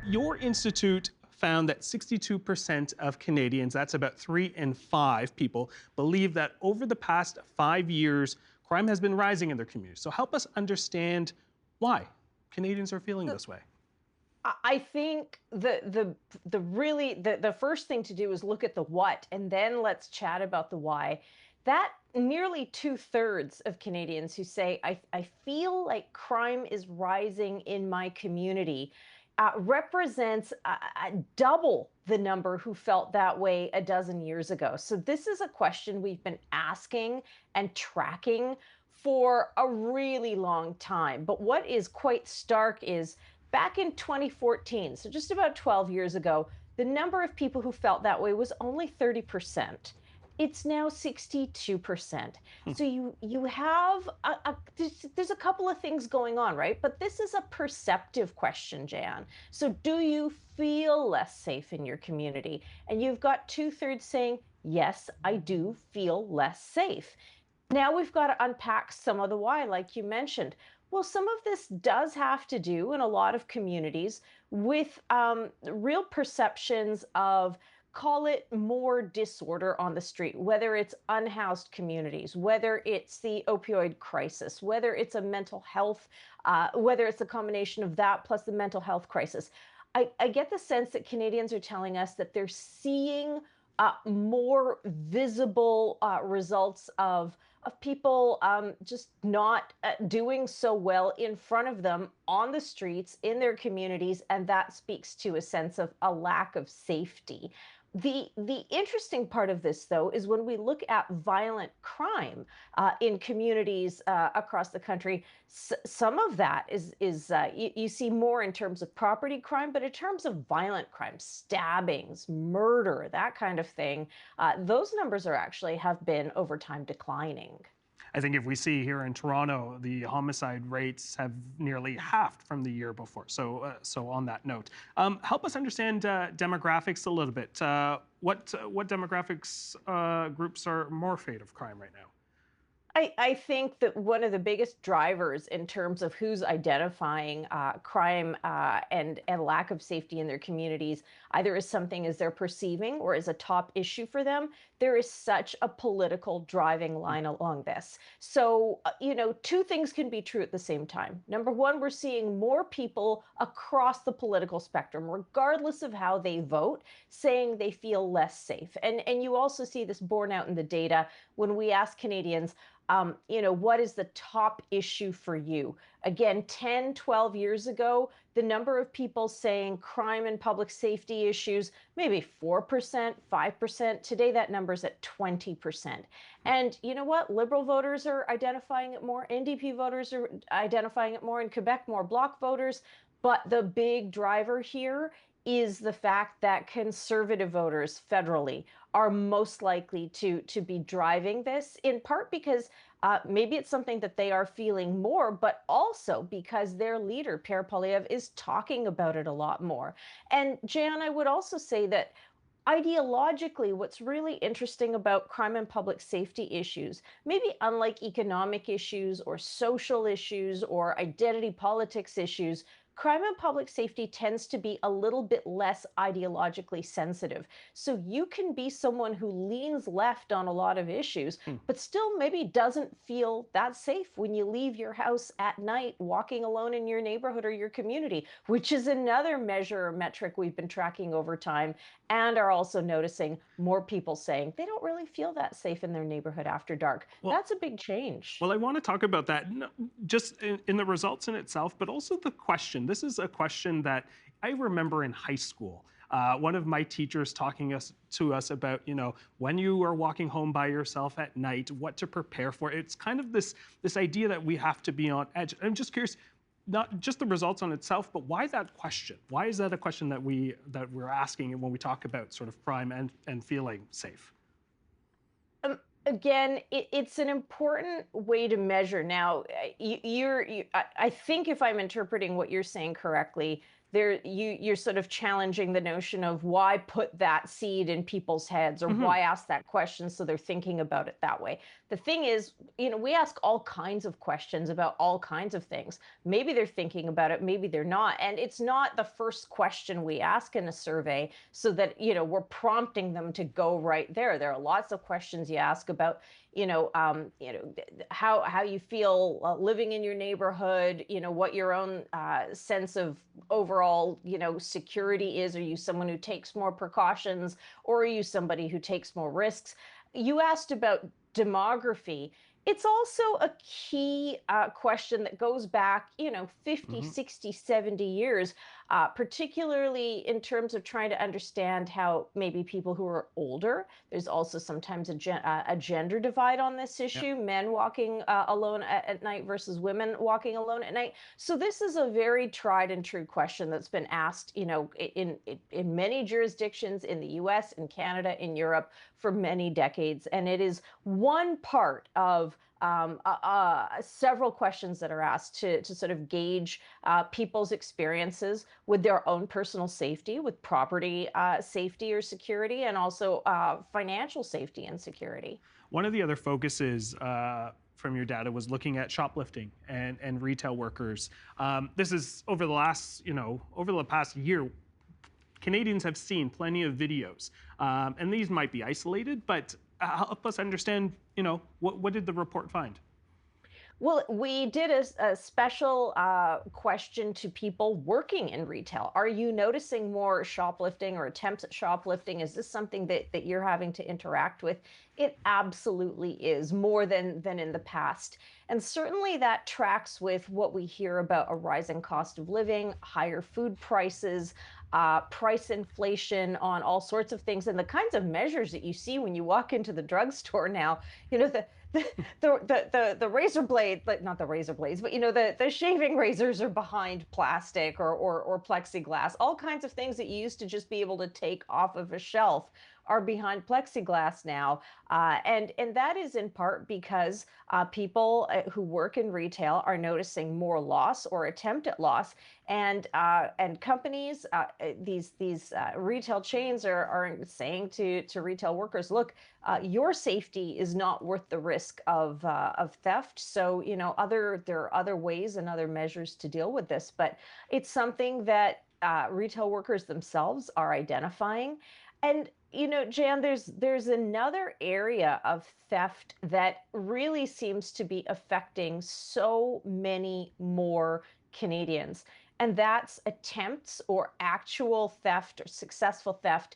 your institute found that 62% of Canadians, that's about 3 in 5 people, believe that over the past 5 years, crime has been rising in their community. So help us understand why Canadians are feeling this way. I think the first thing to do is look at the what, and then let's chat about the why. That nearly 2/3 of Canadians who say, I feel like crime is rising in my community, represents double the number who felt that way a dozen years ago. So this is a question we've been asking and tracking for a really long time. But what is quite stark is back in 2014, so just about 12 years ago, the number of people who felt that way was only 30%. It's now 62%. So you have there's a couple of things going on, right? But this is a perceptive question, Jeyan. So do you feel less safe in your community? And you've got 2/3 saying, yes, I do feel less safe. Now we've got to unpack some of the why, like you mentioned. Well, some of this does have to do in a lot of communities with real perceptions of, call it, more disorder on the street, whether it's unhoused communities, whether it's the opioid crisis, whether it's a mental health, whether it's a combination of that plus the mental health crisis. I get the sense that Canadians are telling us that they're seeing more visible results of people just not doing so well in front of them on the streets in their communities, and that speaks to a sense of a lack of safety. The interesting part of this, though, is when we look at violent crime in communities across the country, some of that is you see more in terms of property crime, but in terms of violent crime, stabbings, murder, that kind of thing, those numbers are actually have been over time declining. I think if we see here in Toronto, the homicide rates have nearly halved from the year before. So, on that note, help us understand demographics a little bit. What demographics groups are more afraid of crime right now? I think that one of the biggest drivers in terms of who's identifying crime and lack of safety in their communities, either as something as they're perceiving or as a top issue for them, there is such a political driving line along this. So, two things can be true at the same time. Number one, we're seeing more people across the political spectrum, regardless of how they vote, saying they feel less safe. And you also see this borne out in the data when we ask Canadians, what is the top issue for you? Again, 10, 12 years ago, the number of people saying crime and public safety issues, maybe 4%, 5%. Today, that number's at 20%. And you know what? Liberal voters are identifying it more. NDP voters are identifying it more. In Quebec, more Bloc voters. But the big driver here is the fact that conservative voters federally are most likely to be driving this, in part because maybe it's something that they are feeling more, but also because their leader, Pierre Poilievre, is talking about it a lot more. And Jeyan, I would also say that ideologically, what's really interesting about crime and public safety issues, maybe unlike economic issues or social issues or identity politics issues, crime and public safety tends to be a little bit less ideologically sensitive. So you can be someone who leans left on a lot of issues, but still maybe doesn't feel that safe when you leave your house at night, walking alone in your neighborhood or your community, which is another measure or metric we've been tracking over time, and are also noticing more people saying they don't really feel that safe in their neighborhood after dark. Well, That's a big change. Well, I want to talk about that, just in the results in itself, but also the question. This is a question that I remember in high school. One of my teachers talking to us about, when you are walking home by yourself at night, what to prepare for. It's kind of this idea that we have to be on edge. I'm just curious, not just the results on itself, but why that question? Why is that a question that we're asking when we talk about sort of crime and feeling safe? Again, it's an important way to measure. Now, I think if I'm interpreting what you're saying correctly, you're sort of challenging the notion of why put that seed in people's heads, or why ask that question so they're thinking about it that way. The thing is, we ask all kinds of questions about all kinds of things. Maybe they're thinking about it, maybe they're not. And it's not the first question we ask in a survey so that, we're prompting them to go right there. There are lots of questions you ask about, how you feel living in your neighborhood, what your own sense of overall, security is. Are you someone who takes more precautions, or are you somebody who takes more risks? You asked about demography. It's also a key question that goes back, 50, Hmm. 60, 70 years, particularly in terms of trying to understand how maybe people who are older, there's also sometimes a gender divide on this Yeah. issue, men walking alone at night versus women walking alone at night. So this is a very tried and true question that's been asked, in many jurisdictions in the US, in Canada, in Europe for many decades. And it is one part of several questions that are asked to sort of gauge people's experiences with their own personal safety, with property safety or security, and also financial safety and security. One of the other focuses from your data was looking at shoplifting and retail workers. This is over the past year, Canadians have seen plenty of videos, and these might be isolated, but help us understand, what did the report find? Well, we did a special question to people working in retail. Are you noticing more shoplifting or attempts at shoplifting? Is this something that you're having to interact with? It absolutely is, more than in the past. And certainly that tracks with what we hear about a rising cost of living, higher food prices, price inflation on all sorts of things, and the kinds of measures that you see when you walk into the drugstore now. The the razor blade, like not the razor blades, but the shaving razors are behind plastic or plexiglass. All kinds of things that you used to just be able to take off of a shelf are behind plexiglass now, and that is in part because people who work in retail are noticing more loss or attempt at loss, and companies, these retail chains are saying to retail workers, look, your safety is not worth the risk of theft. So there are other ways and other measures to deal with this, but it's something that retail workers themselves are identifying. And Jan, there's another area of theft that really seems to be affecting so many more Canadians, and that's attempts or actual theft or successful theft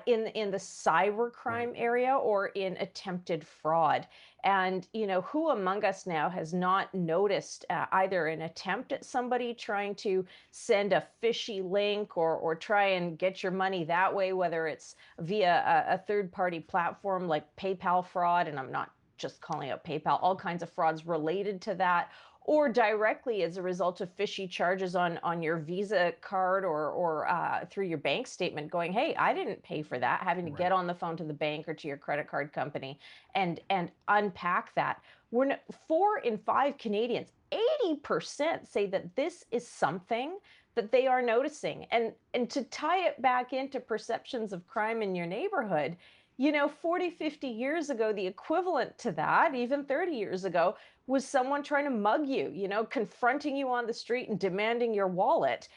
in the Right. cybercrime area or in attempted fraud. And who among us now has not noticed either an attempt at somebody trying to send a fishy link or try and get your money that way, whether it's via a third party platform like PayPal fraud, and I'm not just calling out PayPal, all kinds of frauds related to that, or directly as a result of fishy charges on your Visa card or through your bank statement, going, "Hey, I didn't pay for that," having to get Right. on the phone to the bank or to your credit card company and unpack that. We're 4 in 5 Canadians, 80% say that this is something that they are noticing. And to tie it back into perceptions of crime in your neighborhood, 40, 50 years ago, the equivalent to that, even 30 years ago, was someone trying to mug you, confronting you on the street and demanding your wallet.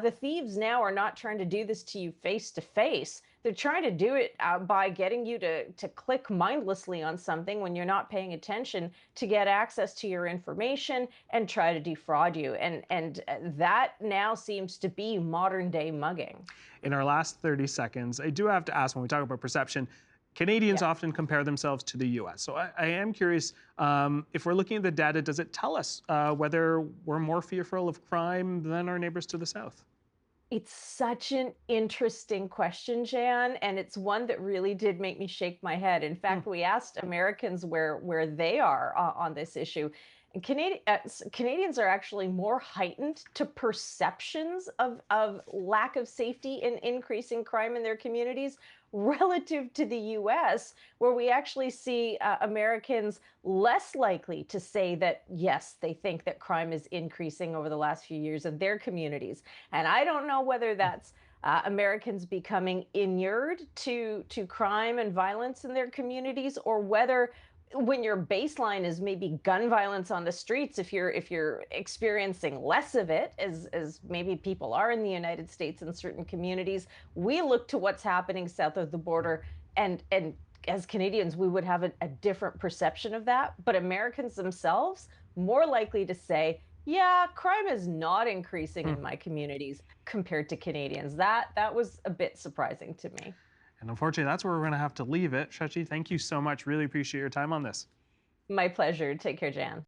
The thieves now are not trying to do this to you face to face. They're trying to do it by getting you to click mindlessly on something when you're not paying attention to get access to your information and try to defraud you. And that now seems to be modern day mugging. In our last 30 seconds, I do have to ask, when we talk about perception, Canadians Yeah. often compare themselves to the US. So I am curious, if we're looking at the data, does it tell us whether we're more fearful of crime than our neighbors to the south? It's such an interesting question, Jan, and it's one that really did make me shake my head. In Hmm. fact, we asked Americans where they are on this issue. And Canadians are actually more heightened to perceptions of lack of safety and increasing crime in their communities relative to the US, where we actually see Americans less likely to say that, yes, they think that crime is increasing over the last few years in their communities. And I don't know whether that's Americans becoming inured to crime and violence in their communities, or whether when your baseline is maybe gun violence on the streets, if you're experiencing less of it, as maybe people are in the United States in certain communities, we look to what's happening south of the border, and as Canadians, we would have a different perception of that. But Americans themselves more likely to say, yeah, crime is not increasing Hmm. in my communities compared to Canadians. That was a bit surprising to me. And unfortunately, that's where we're going to have to leave it. Shachi, thank you so much. Really appreciate your time on this. My pleasure. Take care, Jan.